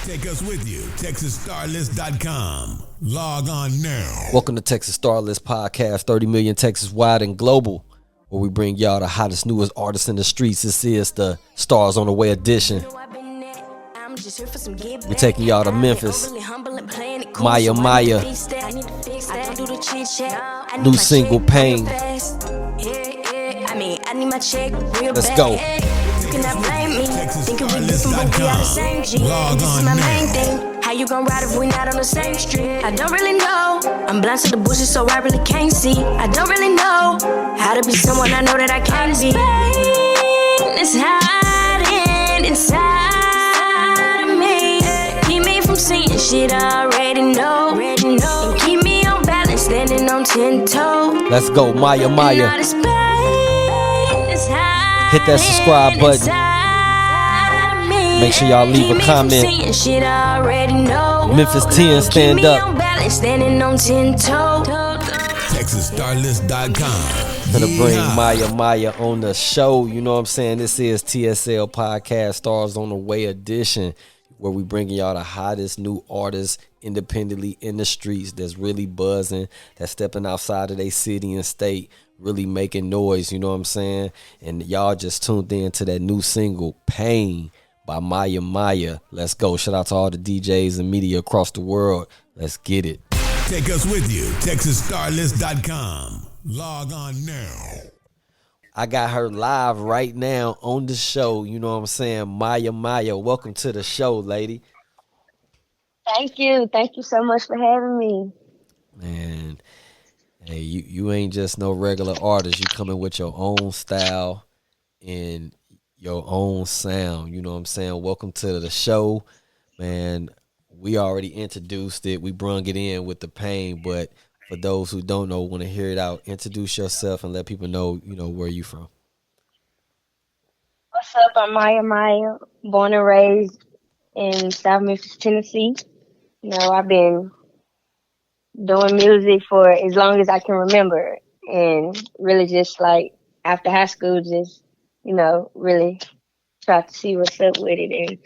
Take us with you. TexasStarList.com. Log on now. Welcome to Texas Star List Podcast, 30 million Texas wide and global, where we bring y'all the hottest, newest artists in the streets. This is the Stars on the Way edition. We're taking y'all to Memphis. Maya Maya. New single, Pain. Let's go. You cannot blame me. Thinking we different, but we are the same G. This is my main thing. How you gon' ride if we not on the same street? I don't really know. I'm blind to the bushes, so I really can't see. I don't really know how to be someone I know that I can't be. It's hiding inside of me. Keep me from seeing shit I already know. And keep me on balance, standing on 10 toes. Let's go, Maya Maya. Hit that subscribe button. Make sure y'all leave a comment. Memphis 10, stand up. TexasStarList.com. Gonna bring Maya Maya on the show. You know what I'm saying? This is TSL Podcast, Stars on the Way edition, where we bringing y'all the hottest new artists independently in the streets that's really buzzing, that's stepping outside of their city and state, really making noise, you know what I'm saying? And y'all just tuned in to that new single, Pain, by Maya Maya. Let's go. Shout out to all the DJs and media across the world. Let's get it. Take us with you. TexasStarList.com. Log on now. I got her live right now on the show, you know what I'm saying? Maya Maya, welcome to the show, lady. Thank you. Thank you so much for having me. Man, hey, you ain't just no regular artist. You coming with your own style and your own sound. You know what I'm saying? Welcome to the show, man. We already introduced it. We brung it in with the Pain, but for those who don't know, want to hear it out, introduce yourself and let people know, you know, where you from. What's up? I'm Maya Maya, born and raised in South Memphis, Tennessee. You know, I've been doing music for as long as I can remember, and really just like after high school, just, you know, really tried to see what's up with it and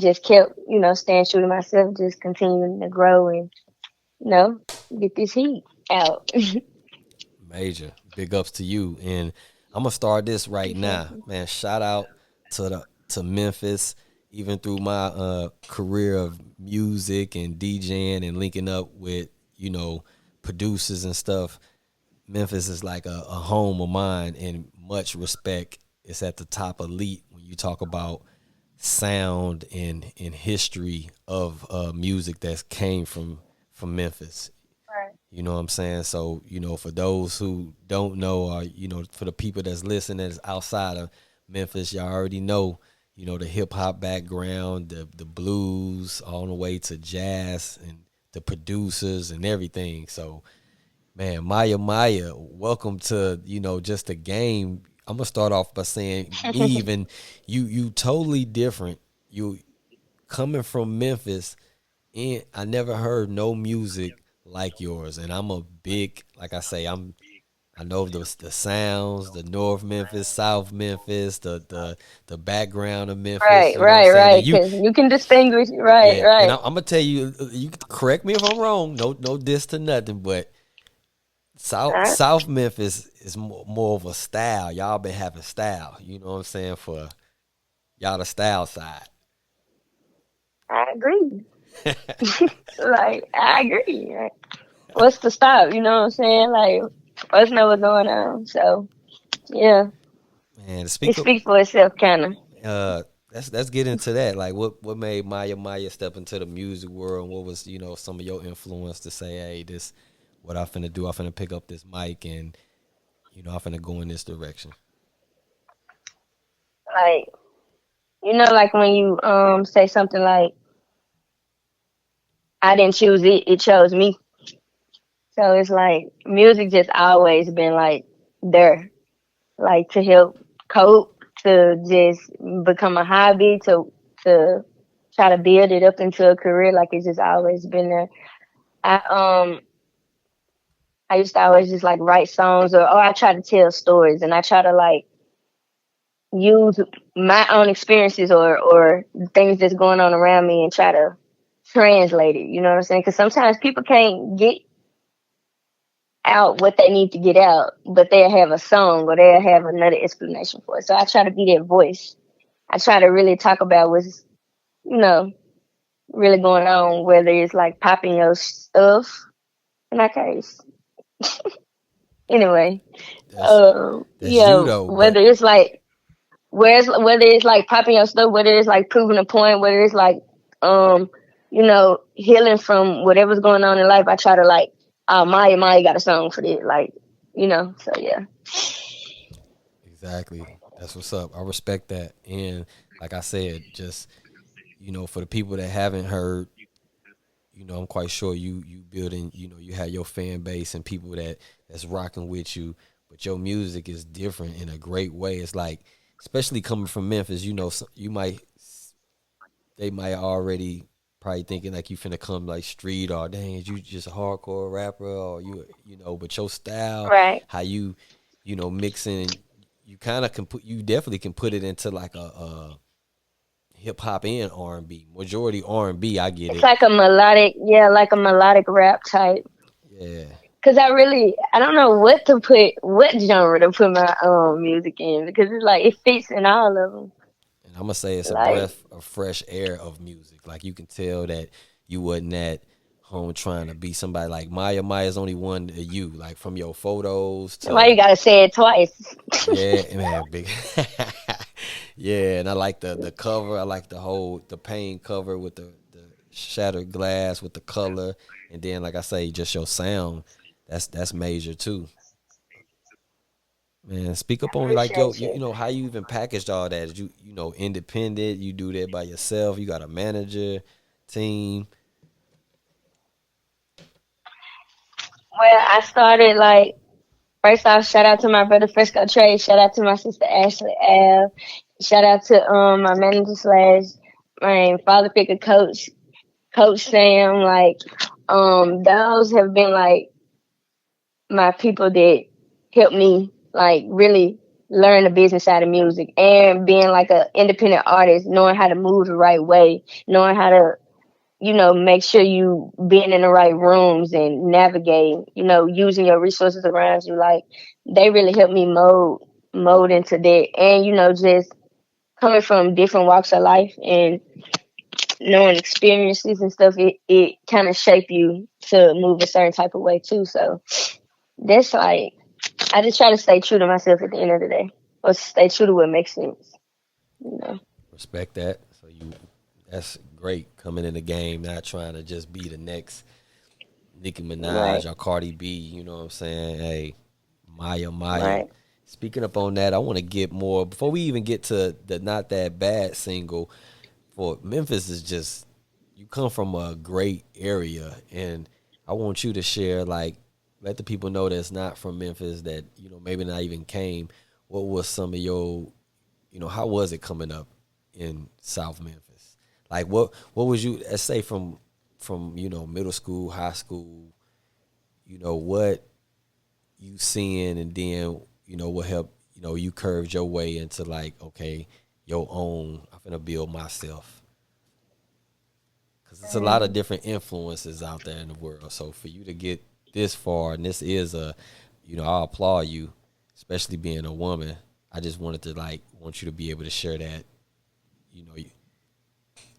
just kept, you know, staying true to myself, just continuing to grow and, you know, get this heat out. Major. Big ups to you. And I'm going to start this right now. Man, shout out to Memphis, even through my career of music and DJing and linking up with, you know, producers and stuff. Memphis is like a home of mine, and much respect. It's at the top elite when you talk about sound and history of music that came from Memphis. Right. You know what I'm saying? So, you know, for those who don't know, or, you know, for the people that's listening that's outside of Memphis, y'all already know, you know, the hip hop background, the blues, all the way to jazz and the producers and everything. So, man, Maya Maya, welcome to, you know, just the game. I'm gonna start off by saying, even you totally different. You coming from Memphis, and I never heard no music like yours. And I'm a big, like I say, I know the sounds, the North Memphis, South Memphis, the background of Memphis. Right. Because you can distinguish. Right. And I'm gonna tell you, you can correct me if I'm wrong. No diss to nothing, but South Memphis is more of a style. Y'all been having style. You know what I'm saying? For y'all, the style side. I agree. I agree. What's the stop? You know what I'm saying? Like, let's know what's going on. So, yeah. Man, it speaks for itself, kind of. Let's get into that. Like, what made Maya Maya step into the music world? What was, you know, some of your influence to say, hey, this what I finna do? I finna pick up this mic and, you know, I finna go in this direction. Like, you know, like when you say something like, I didn't choose it, it chose me. So it's like music just always been like there, like to help cope, to just become a hobby, to try to build it up into a career. Like it's just always been there. I used to always just like write songs, or I try to tell stories, and I try to like use my own experiences or things that's going on around me and try to translated. You know what I'm saying? Because sometimes people can't get out what they need to get out, but they'll have a song or they'll have another explanation for it. So I try to be that voice. I try to really talk about what's, you know, really going on, whether it's like popping your stuff in that case. Anyway, That's you yeah, though, but whether it's like popping your stuff, whether it's like proving a point, whether it's like healing from whatever's going on in life. I try to like, Maya got a song for this, like, so yeah. exactly. That's what's up. I respect that. And like I said, just for the people that haven't heard, I'm quite sure you building, you have your fan base and people that's rocking with you, but your music is different in a great way. It's like, especially coming from Memphis, they might already probably thinking like you finna come like street or dang, you just a hardcore rapper or but your style, Right. how mixing, you definitely can put it into like a hip hop and R&B. Majority R&B, I get It's it. like like a melodic rap type. Yeah. Cause I don't know what genre to put my music in, because it's like it fits in all of them. And I'm gonna say it's a Like, breath of fresh air of music. Like you can tell that you wasn't at home trying to be somebody like Maya. Maya's only one to you, like from your photos why you to gotta say it twice? yeah, man, big yeah. And I like the cover. I like the paint cover with the shattered glass with the color, and then like I say, just your sound. That's major too. Man, speak up on like Appreciate you. how you even packaged all that. Independent? You do that by yourself? You got a manager, team? Well, I started like, first off, shout out to my brother Frisco Trey. Shout out to my sister Ashley Ave. Shout out to my manager slash my father figure Coach Sam. Like, those have been like my people that helped me like really learn the business side of music, and being like an independent artist, knowing how to move the right way, knowing how to make sure you being in the right rooms and navigating, using your resources around you. Like, they really helped me mold into that. And, just coming from different walks of life and knowing experiences and stuff, it kind of shape you to move a certain type of way too. So that's like, I just try to stay true to myself at the end of the day, or stay true to what makes sense, you know. Respect that. That's great coming in the game, not trying to just be the next Nicki Right, Minaj or Cardi B. You know what I'm saying? Hey, Maya. right. Speaking up on that, I want to get more before we even get to the Not That Bad single. For Memphis is just, you come from a great area, and I want you to share, like, let the people know that's not from Memphis, that maybe not even came. What was some of your, how was it coming up in South Memphis? Like what was you, let's say from middle school, high school, what you seeing, and then what helped, you curved your way into like, okay, your own, I'm gonna build myself. Because it's a lot of different influences out there in the world. So for you to get this far, and this is I applaud you, especially being a woman. I just wanted to want you to be able to share that,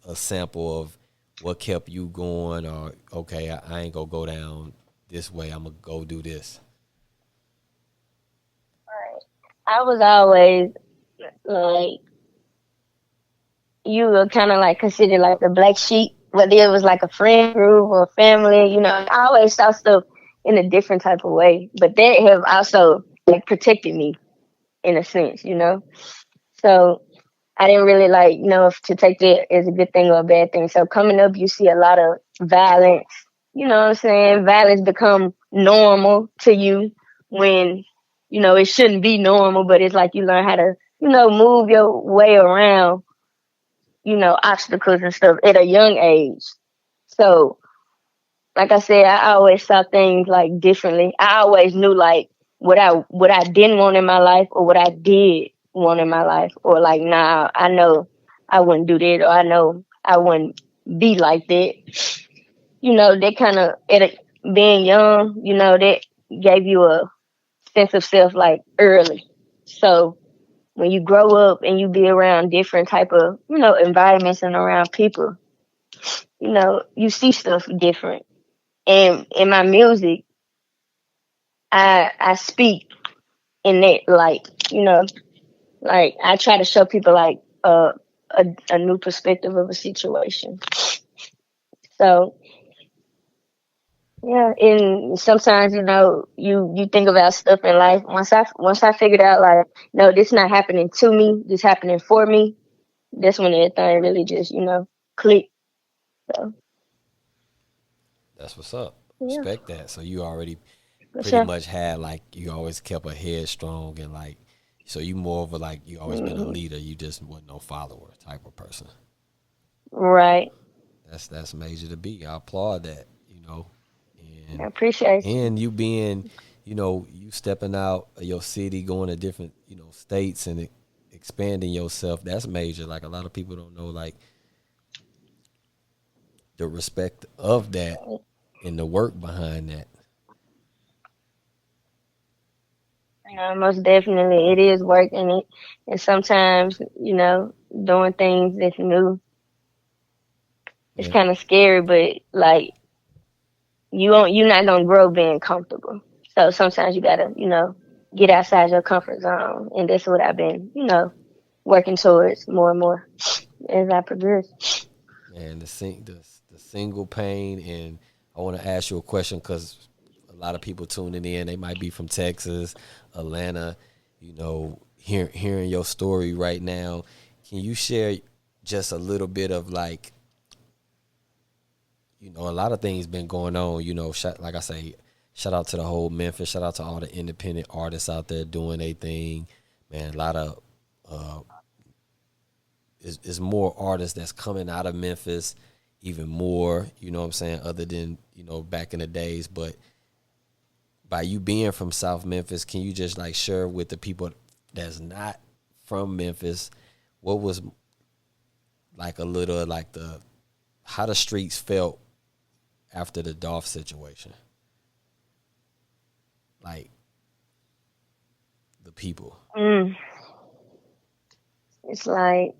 a sample of what kept you going, or okay, I ain't gonna go down this way. I'm gonna go do this. Right. I was always like, you were kind of like considered like the black sheep, whether it was like a friend group or family. I always saw stuff in a different type of way, but that have also like protected me in a sense. So I didn't really like know if to take that as a good thing or a bad thing. So coming up, you see a lot of violence. You know what I'm saying? Violence become normal to you when, it shouldn't be normal, but it's like you learn how to, move your way around, obstacles and stuff at a young age. So, like I said, I always saw things like differently. I always knew like what I didn't want in my life, or what I did want in my life, or like, nah, I know I wouldn't do that, or I know I wouldn't be like that. That kind of, being young, that gave you a sense of self like early. So when you grow up and you be around different type of, environments and around people, you see stuff different. And in my music, I speak in that, like, like I try to show people like a new perspective of a situation. So yeah, and sometimes you think about stuff in life. Once I figured out like, no, this not happening to me, this happening for me. That's when everything really just click. So That's what's up. yeah, Respect that. So you already for pretty sure. much had like you always kept a head strong and like so you more of a like you always been a Hmm. leader. You just wasn't no follower type of person. Right. That's major to be. I applaud that. I And appreciate you. and you being you stepping out of your city, going to different states and expanding yourself. That's major. Like a lot of people don't know like the respect of that and the work behind that. Most definitely, it is work, and sometimes doing things that's new. It's Yeah. kind of scary, but like you're not gonna grow being comfortable. So sometimes you gotta, get outside your comfort zone, and that's what I've been, working towards more and more as I progress. Man, the single pain, and I want to ask you a question because a lot of people tuning in, they might be from Texas, Atlanta. Hearing your story right now, can you share just a little bit of like, a lot of things been going on. Like I say, shout out to the whole Memphis, shout out to all the independent artists out there doing their thing. Man, a lot of uh, is more artists that's coming out of Memphis, even more, you know what I'm saying, other than, back in the days. But by you being from South Memphis, can you just like share with the people that's not from Memphis, what was like a little like how the streets felt after the Dolph situation? Like the people. Mm, it's like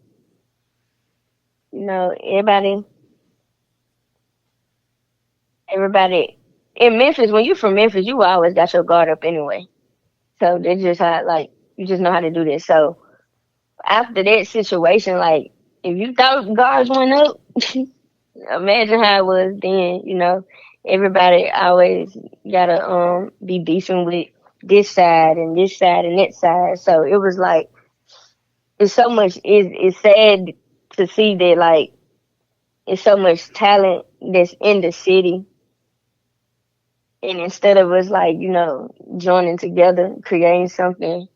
everybody in Memphis. When you from Memphis, you always got your guard up anyway. So they just had like you just know how to do this. So after that situation, like if you thought guards went up, imagine how it was then. Everybody always gotta be beefing with this side and this side and that side. So it was like it's so much. It's sad to see that like it's so much talent that's in the city, and instead of us like joining together, creating something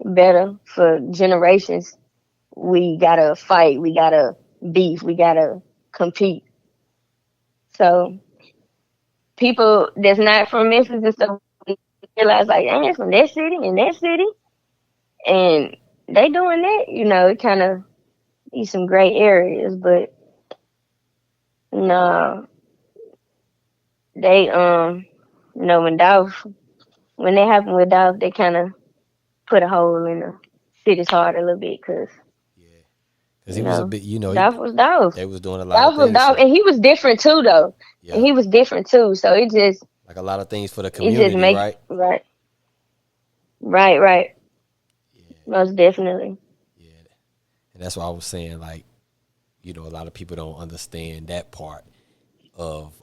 better for generations, we gotta fight, we gotta beef, we gotta compete. So people that's not from Memphis and stuff realize like, dang, it's from that city and that city, and they doing that. It kind of be some gray areas, but no, they when that happened with Dolph, they kind of put a hole in the city's heart a little bit because Yeah. Because you he was a know bit, Dolph was Dolph. they was doing a lot of Dolph was things. Dolph, So, and he was different too, though. And yeah. he was different too. So Like a lot of things for the it just community, make right? right, right, Yeah. most definitely. Yeah. And that's why I was saying, like, a lot of people don't understand that part of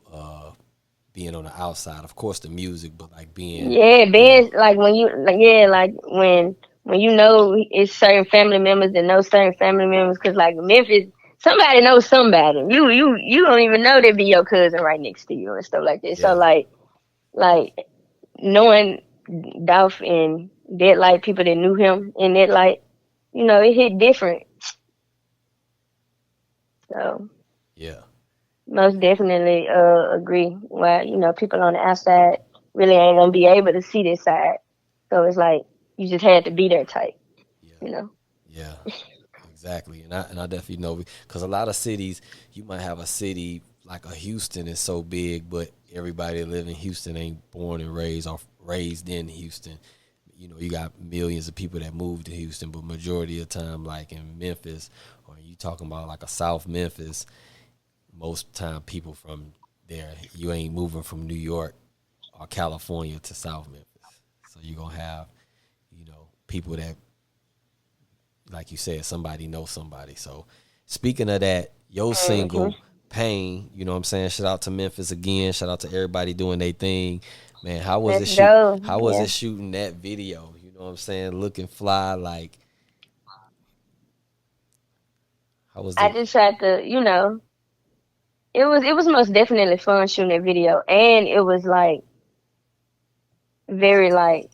being on the outside. Of course, the music, but like being, Yeah, you know, Ben, like when you, like, yeah, like when it's certain family members that know certain family members, cause like Memphis, somebody knows somebody. You don't even know they be your cousin right next to you and stuff like that. So yeah, like knowing Dolph and that like people that knew him in that like, it hit different. So yeah, most definitely agree. Why people on the outside really ain't gonna be able to see this side. So it's like you just had to be there type, yeah, you know. yeah, Exactly, and I definitely know because a lot of cities, you might have a city like a Houston is so big, but everybody that live in Houston ain't born and raised or raised in Houston. You know, you got millions of people that move to Houston, but majority of the time, like in Memphis, or you talking about like a South Memphis, most time people from there, you ain't moving from New York or California to South Memphis. So you're gonna have, people that, like you said, somebody knows somebody. So speaking of that, your single Pain, you know what I'm saying? Shout out to Memphis again. Shout out to everybody doing their thing. Man, how was Let's go. how was it shooting that video? You know what I'm saying? Looking fly, like how was I the just tried to, it was most definitely fun shooting that video, and it was like very like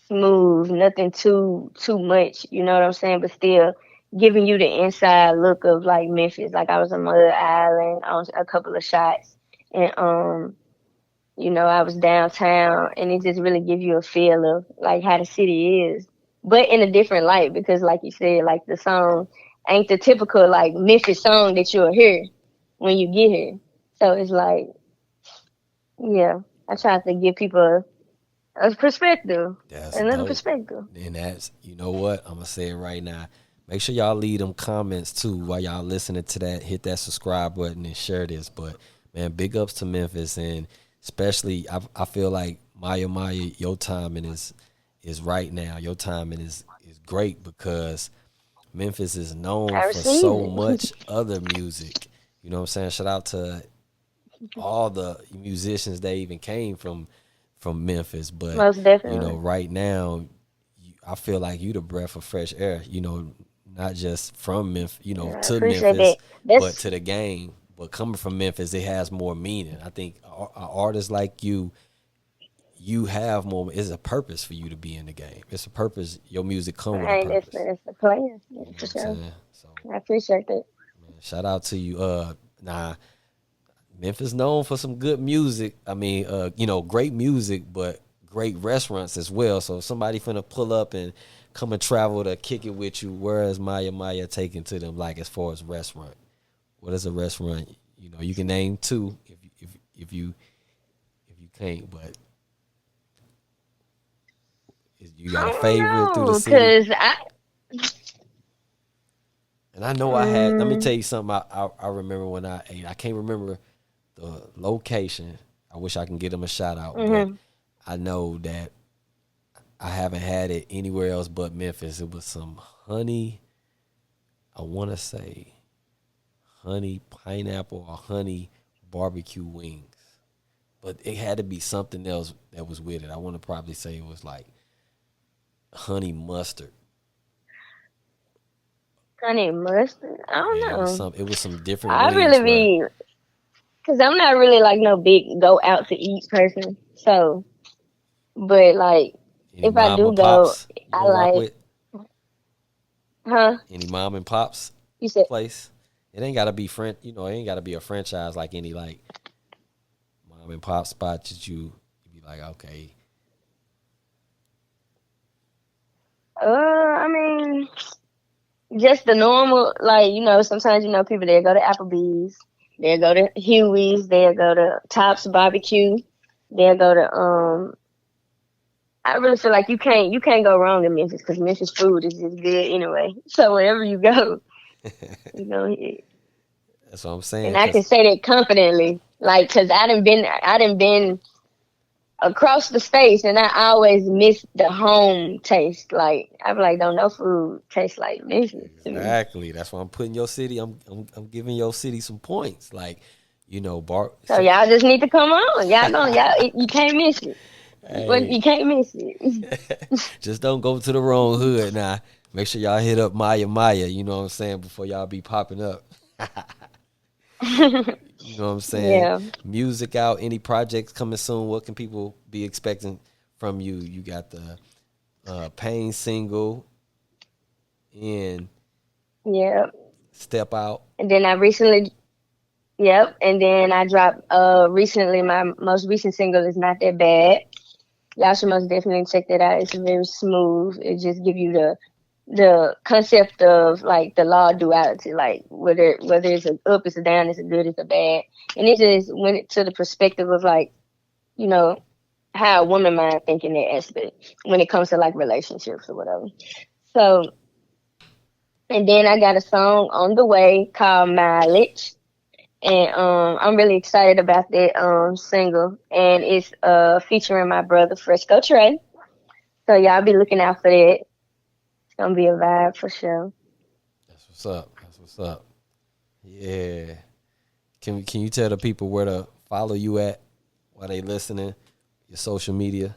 smooth, nothing too much, you know what I'm saying? But still giving you the inside look of like Memphis. Like I was on Mud Island on a couple of shots, and I was downtown, and it just really gives you a feel of like how the city is, but in a different light because, like you said, like the song ain't the typical like Memphis song that you'll hear when you get here. So it's like, yeah, I try to give people a perspective, that's another dope. perspective. And that's, you know what? I'm gonna say it right now. Make sure y'all leave them comments too while y'all listening to that. Hit that subscribe button and share this. But man, big ups to Memphis, and especially I feel like Maya, your timing is right now. Your timing is great because Memphis is known I for received so it. much other music. You know what I'm saying? Shout out to all the musicians that even came from Memphis. But Most definitely. right now, I feel like you the breath of fresh air. Not just from Memphis, Yeah, I to appreciate Memphis, that. but That's to the game. But coming from Memphis, it has more meaning. I think an artist like you have more. It's a purpose for you to be in the game. It's a purpose. Your music come with a Hey, purpose. that's the plan. Yeah, You know for what I'm sure. saying? So, I appreciate that. man, shout out to you. Memphis known for some good music. I mean, great music, but great restaurants as well. So if somebody finna pull up and come and travel to kick it with you, where is Maya taking to them? Like as far as restaurant, what is a restaurant? You can name two if you can't, but you got I a don't favorite through the know, city? cause And I know I had. Let me tell you something. I remember when I ate. I can't remember the location. I wish I can get them a shout out, but mm-hmm. I know that I haven't had it anywhere else but Memphis. It was some honey. I want to say honey pineapple or honey barbecue wings, but it had to be something else that was with it. I want to probably say it was like honey mustard. Honey mustard. I don't Yeah, know. it was some different I wings really where be, cause I'm not really like no big go out to eat person. So, but like any if I mom do and go, pops you I gonna rock like, with. huh? Any mom and pops You said, place. It ain't gotta be it ain't gotta be a franchise like any like mom and pop spot that you be like, okay, I mean, just the normal, like, sometimes, people, they go to Applebee's, they'll go to Huey's, they'll go to Tops Barbecue, they'll go to, I really feel like you can't go wrong in Memphis because Memphis food is just good anyway. So wherever you go, you know, that's what I'm saying. and I can say that confidently, like, cause I done been across the states, and I always miss the home taste. Like I'm like, don't no food taste like Memphis to me. Exactly. That's why I'm putting your city. I'm giving your city some points. Like, bar. So y'all just need to come on. You can't miss it. Hey, You can't miss it. just don't go to the wrong hood now. Make sure y'all hit up Maya. You know what I'm saying before y'all be popping up. You know what I'm saying? Yeah. Music out. Any projects coming soon? What can people be expecting from you? You got the Pain single and Yeah. Step Out. And then I recently, yep. And then I dropped recently my most recent single is Not That Bad. Y'all should most definitely check that out. It's very smooth. It just give you the concept of like the law of duality, like whether it's a up, it's a down, it's a good, it's a bad, and it just went to the perspective of like, you know, how a woman mind think in that aspect when it comes to like relationships or whatever. So, and then I got a song on the way called Mileage, and I'm really excited about that single, and it's featuring my brother Fresco Trey. So y'all be looking out for that. It's gonna be a vibe for sure. That's what's up. That's what's up. Yeah. Can you tell the people where to follow you at while they listening? Your social media.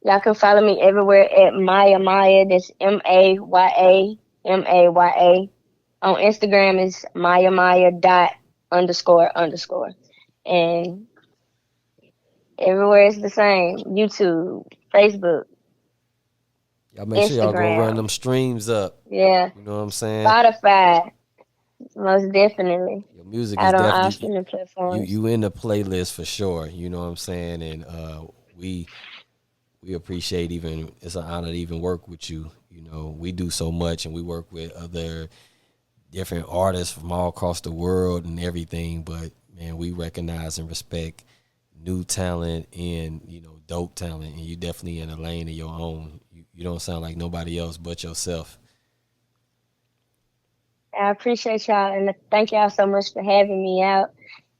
Y'all can follow me everywhere at Maya Maya. That's MAYA. On Instagram is Maya Maya dot __. And everywhere it's the same. YouTube, Facebook, Y'all make sure y'all go run Instagram. them streams up. Yeah. You know what I'm saying? Spotify. Most definitely. Your music is Out on all definitely streaming platforms. you in the playlist for sure. You know what I'm saying? And we appreciate even it's an honor to even work with you. You know, we do so much and we work with other different artists from all across the world and everything, but man, we recognize and respect new talent and, you know, dope talent, and you definitely in a lane of your own. You don't sound like nobody else but yourself. I appreciate y'all and thank y'all so much for having me out.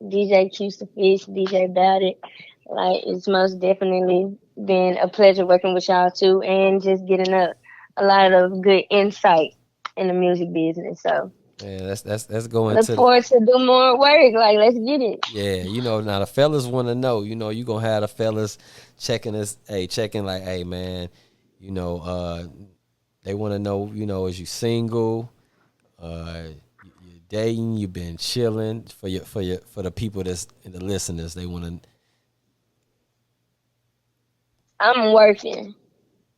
DJ Q's the Fish, DJ About It. Like, it's most definitely been a pleasure working with y'all too, and just getting a lot of good insight in the music business. So Yeah, that's going look to forward to do more work. Like, let's get it. yeah, you know, now the fellas want to know, you know, you gonna have the fellas checking like, hey man, you know, they want to know, you know, is you single? You're dating? You've been chilling for the people that's the listeners. They want to. I'm working,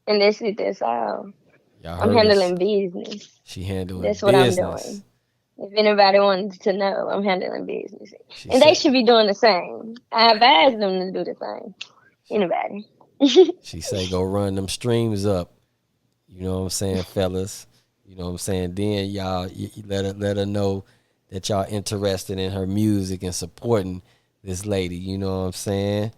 and that's all. Y'all I'm heard us. handling business. She handling That's what I'm business. doing. If anybody wanted to know, I'm handling business. She And they said. should be doing the same. I advise them to do the same. Anybody. She say go run them streams up. You know what I'm saying, fellas. You know what I'm saying. Then y'all you let her know that y'all interested in her music and supporting this lady. You know what I'm saying.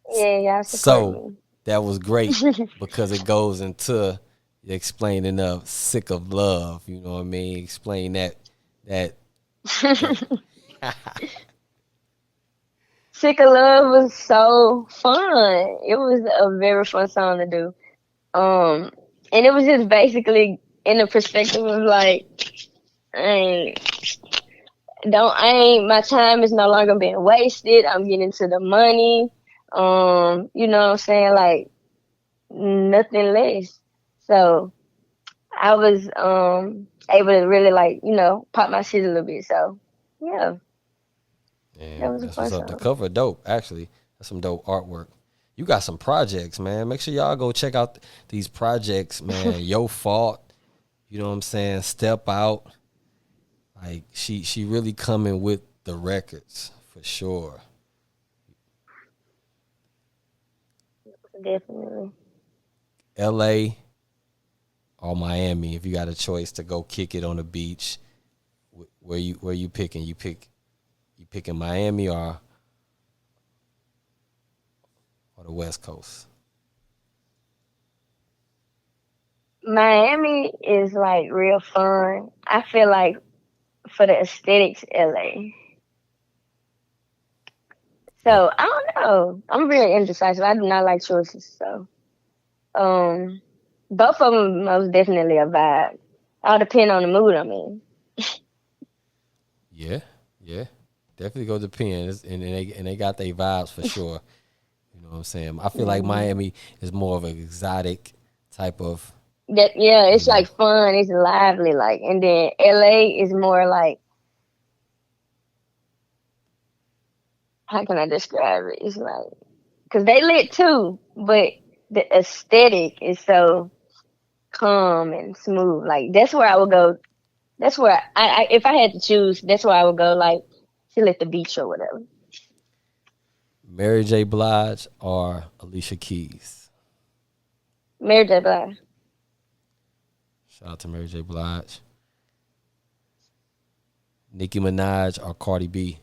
Yeah, y'all support So me. that was great because it goes into explaining of Sick of Love. You know what I mean? Explain that. Sick of Love was so fun. It was a very fun song to do. And it was just basically in the perspective of like, I ain't my time is no longer being wasted. I'm getting to the money. You know what I'm saying? Like, nothing less. So I was able to really like, you know, pop my shit a little bit. So yeah, that And was a that's fun what's up. The song. cover dope, actually. That's some dope artwork. You got some projects, man. Make sure y'all go check out these projects, man. Your Fault. You know what I'm saying? Step Out. Like she really coming with the records for sure. Definitely. LA or Miami, if you got a choice to go kick it on the beach, where you picking? You picking Miami or the West Coast? Miami is like real fun. I feel like for the aesthetics, LA. Yeah. So I don't know. I'm very indecisive. I do not like choices. So both of them most definitely a vibe. All depend on the mood I'm in. Yeah, yeah. Definitely go depend. And they got their vibes for sure. You know what I'm saying? I feel like Miami is more of an exotic type of, That yeah, you it's know. like fun. It's lively, like, and then LA is more like, how can I describe it? It's like, cause they lit too, but the aesthetic is so calm and smooth. Like that's where I would go. That's where if I had to choose, that's where I would go. Like chill at the beach or whatever. Mary J. Blige or Alicia Keys? Mary J. Blige. Shout out to Mary J. Blige. Nicki Minaj or Cardi B?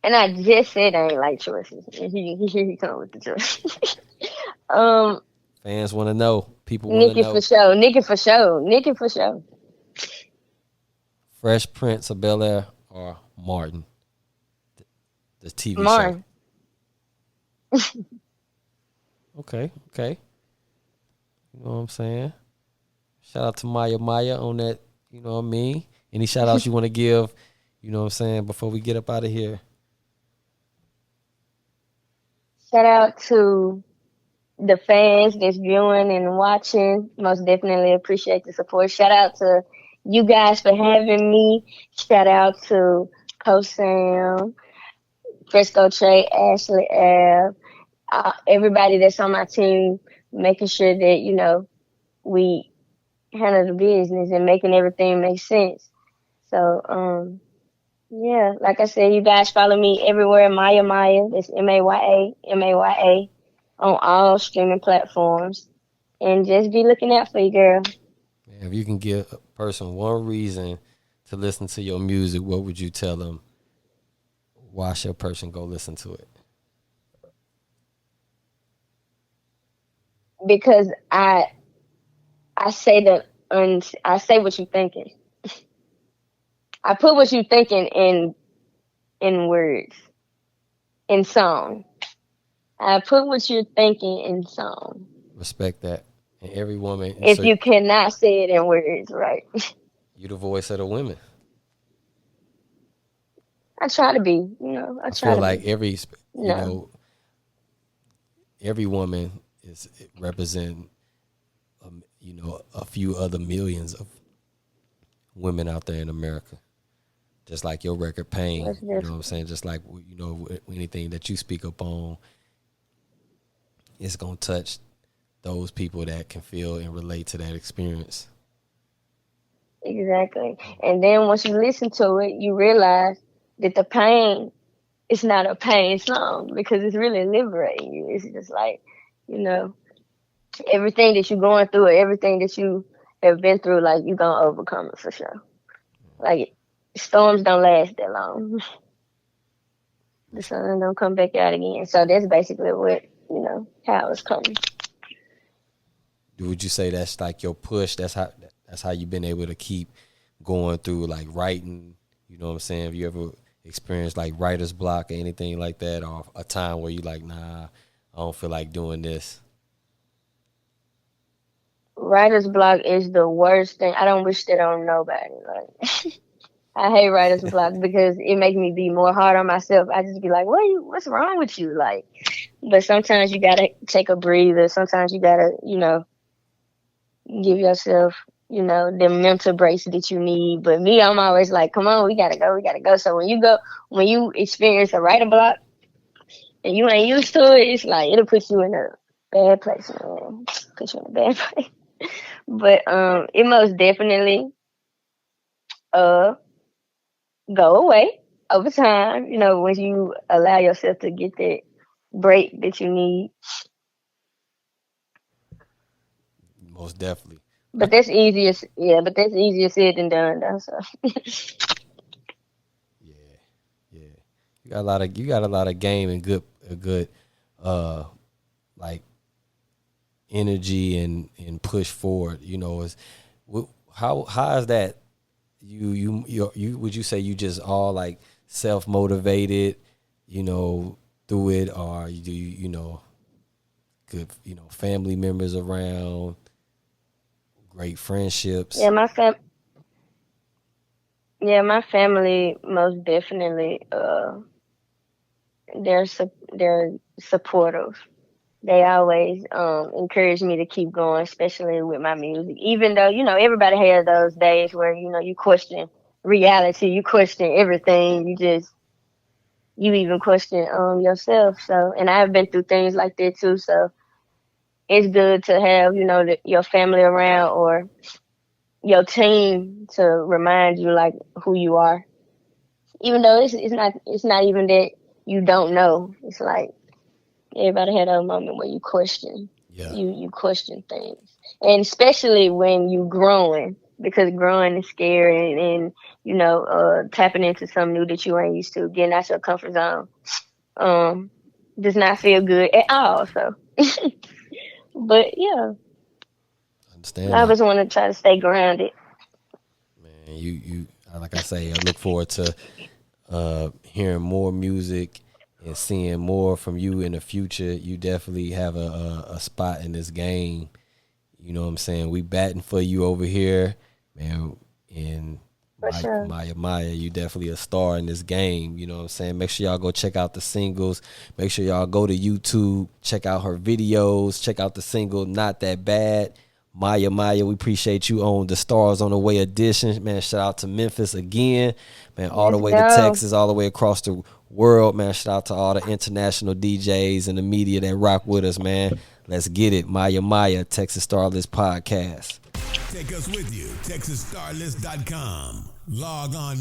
And I just said I ain't like choices. And here he come with the choices. Fans want to know. People want to Nicki for know. sure. Nicki for sure. Nicki for sure. Fresh Prince of Bel-Air or Martin? The TV Martin. show. Okay. You know what I'm saying? Shout out to Maya on that, you know what I mean? Any shout outs you want to give, you know what I'm saying, before we get up out of here? Shout out to the fans that's viewing and watching. Most definitely appreciate the support. Shout out to you guys for having me. Shout out to Coach Sam, Fresco Trey, Ashley Ave, everybody that's on my team, making sure that, you know, we handle the business and making everything make sense. So, yeah, like I said, you guys follow me everywhere. Maya. That's Maya on all streaming platforms. And just be looking out for you, girl. If you can give a person one reason to listen to your music, what would you tell them? Why should a person go listen to it? Because I say I say what you're thinking. I put what you're thinking in words, in song. I put what you're thinking in song. Respect that. And every woman. If you cannot say it in words, right? You the voice of the women. I try to be, you know. I feel like every woman is representing, a few other millions of women out there in America. Just like your record, Pain. You know what I'm saying? Just like, anything that you speak up on, it's going to touch those people that can feel and relate to that experience. Exactly. And then once you listen to it, you realize that the pain is not a pain song because it's really liberating you. It's just like, everything that you're going through or everything that you have been through, like, you're going to overcome it for sure. Like, storms don't last that long. The sun don't come back out again. So that's basically what, how it's coming. Would you say that's like your push? That's how you've been able to keep going through, like, writing? You know what I'm saying? Have you ever experienced like writer's block or anything like that, or a time where you like, nah, I don't feel like doing this? Writer's block is the worst thing. I don't wish that on nobody. Like, I hate writer's block because it makes me be more hard on myself. I just be like, what's wrong with you? Like, but sometimes you gotta take a breather. Sometimes you gotta, give yourself, the mental breaks that you need. But me, I'm always like, come on, we gotta go. So when you experience a writer block and you ain't used to it, it's like, it'll put you in a bad place, man. Put you in a bad place. But it most definitely go away over time, when you allow yourself to get that break that you need. Most definitely. But that's easier said than done, though. So. Yeah. You got a lot of game and good like energy and push forward. How is that? You would you say you just all like self-motivated, through it, or do you good, family members around, great friendships? Yeah, my family most definitely they're supportive. They always encourage me to keep going, especially with my music. Even though, everybody has those days where, you question reality, you question everything, you even question yourself. So, and I've been through things like that too. So it's good to have, your family around or your team to remind you like who you are. Even though it's not even that you don't know. It's like everybody had a moment where you question. you question things, and especially when you growing, because growing is scary, and tapping into something new that you ain't used to, getting out your comfort zone, does not feel good at all. So, but yeah, Understand I that. always want to try to stay grounded. Man, you like I say, I look forward to hearing more music and seeing more from you in the future. You definitely have a spot in this game. You know what I'm saying? We batting for you over here, man. And For sure. Maya, you definitely a star in this game. You know what I'm saying? Make sure y'all go check out the singles. Make sure y'all go to YouTube, check out her videos, check out the single Not That Bad. Maya, we appreciate you on the Stars on the Way edition. Man, shout out to Memphis again. Man, all the way to Texas, all the way across the world. Man, shout out to all the international DJs and the media that rock with us, man. Let's get it. Maya, Texas Starlist Podcast. Take us with you. TexasStarlist.com. Log on.